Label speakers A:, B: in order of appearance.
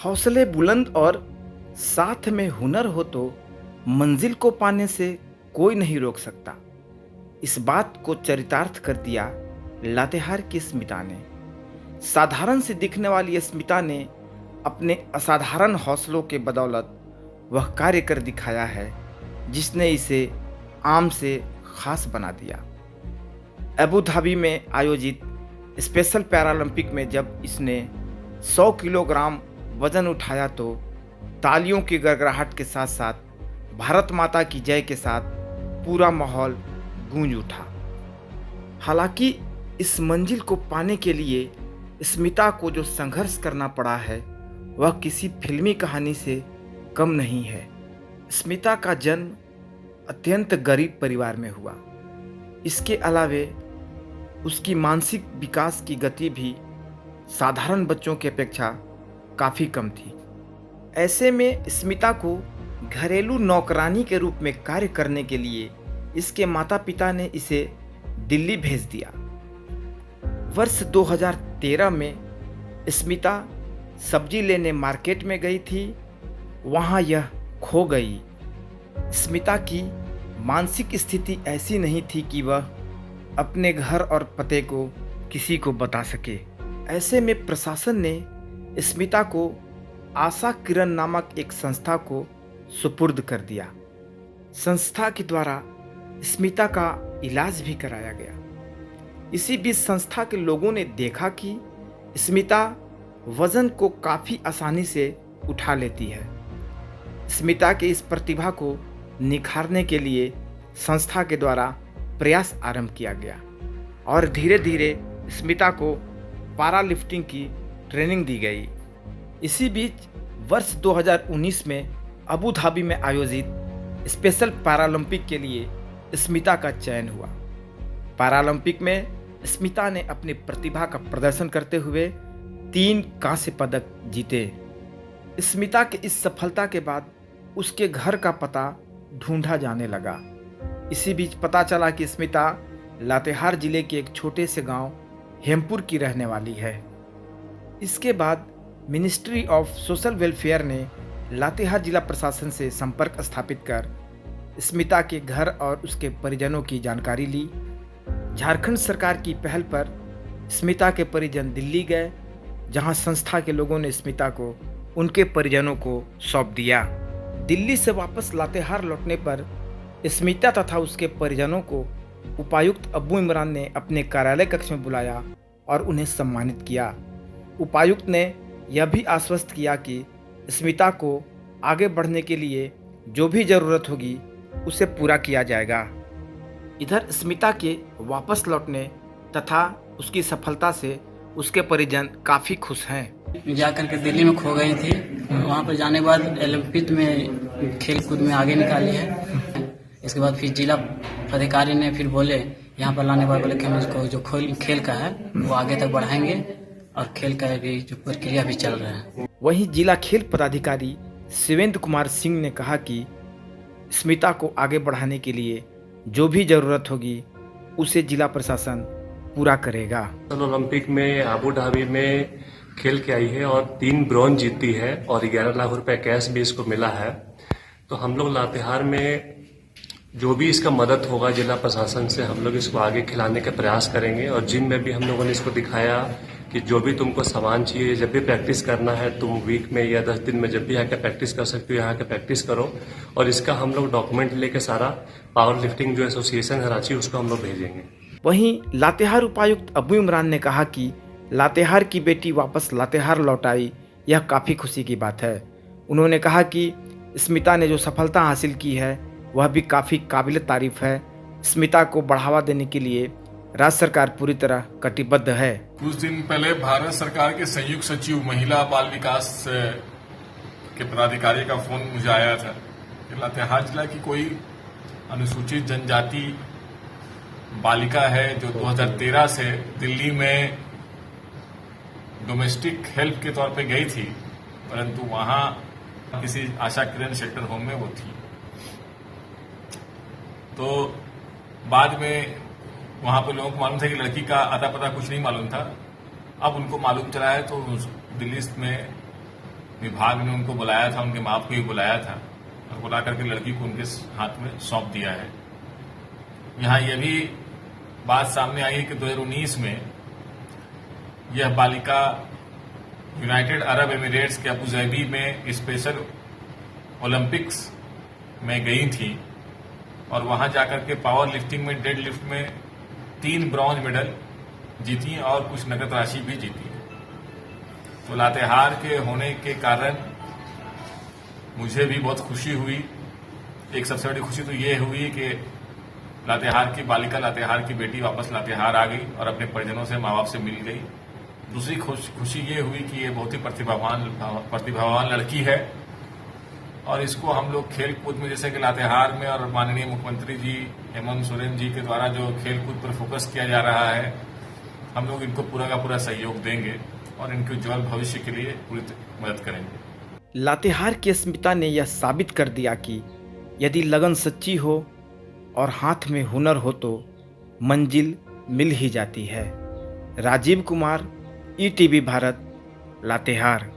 A: हौसले बुलंद और साथ में हुनर हो तो मंजिल को पाने से कोई नहीं रोक सकता। इस बात को चरितार्थ कर दिया लातेहार की स्मिता ने। साधारण सी दिखने वाली स्मिता ने अपने असाधारण हौसलों के बदौलत वह कार्य कर दिखाया है जिसने इसे आम से खास बना दिया। अबू धाबी में आयोजित स्पेशल पैरालंपिक में जब इसने 100 किलोग्राम वजन उठाया तो तालियों की गड़गड़ाहट के साथ साथ भारत माता की जय के साथ पूरा माहौल गूंज उठा। हालांकि इस मंजिल को पाने के लिए स्मिता को जो संघर्ष करना पड़ा है वह किसी फिल्मी कहानी से कम नहीं है। स्मिता का जन्म अत्यंत गरीब परिवार में हुआ। इसके अलावे उसकी मानसिक विकास की गति भी साधारण बच्चों की अपेक्षा काफ़ी कम थी। ऐसे में स्मिता को घरेलू नौकरानी के रूप में कार्य करने के लिए इसके माता पिता ने इसे दिल्ली भेज दिया। वर्ष 2013 में स्मिता सब्जी लेने मार्केट में गई थी। वहाँ यह खो गई। स्मिता की मानसिक स्थिति ऐसी नहीं थी कि वह अपने घर और पते को किसी को बता सके। ऐसे में प्रशासन ने स्मिता को आशा किरण नामक एक संस्था को सुपुर्द कर दिया। संस्था के द्वारा स्मिता का इलाज भी कराया गया। इसी बीच संस्था के लोगों ने देखा कि स्मिता वजन को काफ़ी आसानी से उठा लेती है। स्मिता की इस प्रतिभा को निखारने के लिए संस्था के द्वारा प्रयास आरंभ किया गया और धीरे धीरे स्मिता को पारा लिफ्टिंग की ट्रेनिंग दी गई। इसी बीच वर्ष 2019 में अबू धाबी में आयोजित स्पेशल पैरालंपिक के लिए स्मिता का चयन हुआ। पैरालंपिक में स्मिता ने अपनी प्रतिभा का प्रदर्शन करते हुए 3 कांस्य पदक जीते। स्मिता के इस सफलता के बाद उसके घर का पता ढूंढा जाने लगा। इसी बीच पता चला कि स्मिता लातेहार जिले के एक छोटे से गांव हेमपुर की रहने वाली है। इसके बाद मिनिस्ट्री ऑफ सोशल वेलफेयर ने लातेहार जिला प्रशासन से संपर्क स्थापित कर स्मिता के घर और उसके परिजनों की जानकारी ली। झारखंड सरकार की पहल पर स्मिता के परिजन दिल्ली गए, जहां संस्था के लोगों ने स्मिता को उनके परिजनों को सौंप दिया। दिल्ली से वापस लातेहार लौटने पर स्मिता तथा उसके परिजनों को उपायुक्त अब्बू इमरान ने अपने कार्यालय कक्ष में बुलाया और उन्हें सम्मानित किया। उपायुक्त ने यह भी आश्वस्त किया कि स्मिता को आगे बढ़ने के लिए जो भी ज़रूरत होगी उसे पूरा किया जाएगा। इधर स्मिता के वापस लौटने तथा उसकी सफलता से उसके परिजन काफ़ी खुश हैं।
B: जा करके दिल्ली में खो गई थी। वहाँ पर जाने के बाद ओलंपिक में खेल कूद में आगे निकाली है। इसके बाद फिर जिला अधिकारी ने फिर बोले, यहाँ पर लाने के बाद बोले कि हम इसको जो खेल का है वो आगे तक बढ़ाएंगे और खेल का भी जो प्रक्रिया भी चल रहा है।
A: वहीं जिला खेल पदाधिकारी शिवेंद्र कुमार सिंह ने कहा कि स्मिता को आगे बढ़ाने के लिए जो भी ज़रूरत होगी उसे जिला प्रशासन पूरा करेगा।
C: ओलंपिक में अबू धाबी में खेल के आई है और 3 ब्रॉन्ज जीती है और 11 लाख रुपए कैश भी इसको मिला है। तो हम लोग लातेहार में जो भी इसका मदद होगा जिला प्रशासन से हम लोग इसको आगे खिलाने का प्रयास करेंगे। और जिम में भी हम लोगों ने इसको दिखाया कि जो भी तुमको सामान चाहिए, जब भी प्रैक्टिस करना है तुम वीक में या 10 दिन में जब भी आके प्रैक्टिस कर सकते हो, यहाँ के प्रैक्टिस करो। और इसका हम लोग डॉक्यूमेंट लेके सारा पावर लिफ्टिंग जो एसोसिएशन है रांची उसको हम लोग भेजेंगे।
A: वहीं लातेहार उपायुक्त अब्बू इमरान ने कहा कि लातेहार की बेटी वापस लातेहार लौट आई, यह काफ़ी खुशी की बात है। उन्होंने कहा कि स्मिता ने जो सफलता हासिल की है वह भी काफ़ी काबिल तारीफ है। स्मिता को बढ़ावा देने के लिए राज्य सरकार पूरी तरह कटिबद्ध है।
D: कुछ दिन पहले भारत सरकार के संयुक्त सचिव महिला बाल विकास के पदाधिकारी का फोन मुझे आया था कि लातेहार जिला की कोई अनुसूचित जनजाति बालिका है जो 2013 से दिल्ली में डोमेस्टिक हेल्प के तौर पे गई थी, परंतु वहां किसी आशा किरण शेल्टर होम में वो थी। तो बाद में वहां पे लोगों को मालूम था कि लड़की का अता पता कुछ नहीं मालूम था। अब उनको मालूम चला है तो दिल्ली में विभाग ने उनको बुलाया था, उनके माँ बाप को भी बुलाया था और बुला करके लड़की को उनके हाथ में सौंप दिया है। यहाँ यह भी बात सामने आई है कि 2019 में यह बालिका यूनाइटेड अरब एमिरेट्स के अबू धाबी में स्पेशल ओलंपिक्स में गई थी और वहां जाकर के पावर लिफ्टिंग में, डेड लिफ्ट में 3 ब्रॉन्ज मेडल जीती और कुछ नकद राशि भी जीती। तो लातेहार के होने के कारण मुझे भी बहुत खुशी हुई। एक सबसे बड़ी खुशी तो ये हुई कि लातेहार की बालिका, लातेहार की बेटी वापस लातेहार आ गई और अपने परिजनों से, माँ बाप से मिल गई। दूसरी खुशी ये हुई कि ये बहुत ही प्रतिभावान लड़की है और इसको हम लोग खेल कूद में, जैसे कि लातेहार में और माननीय मुख्यमंत्री जी हेमंत सोरेन जी के द्वारा जो खेल कूद पर फोकस किया जा रहा है, हम लोग इनको पूरा का पूरा सहयोग देंगे और इनके उज्जवल भविष्य के लिए पूरी मदद करेंगे।
A: लातेहार की स्मिता ने यह साबित कर दिया कि यदि लगन सच्ची हो और हाथ में हुनर हो तो मंजिल मिल ही जाती है। राजीव कुमार, ईटीवी भारत, लातेहार।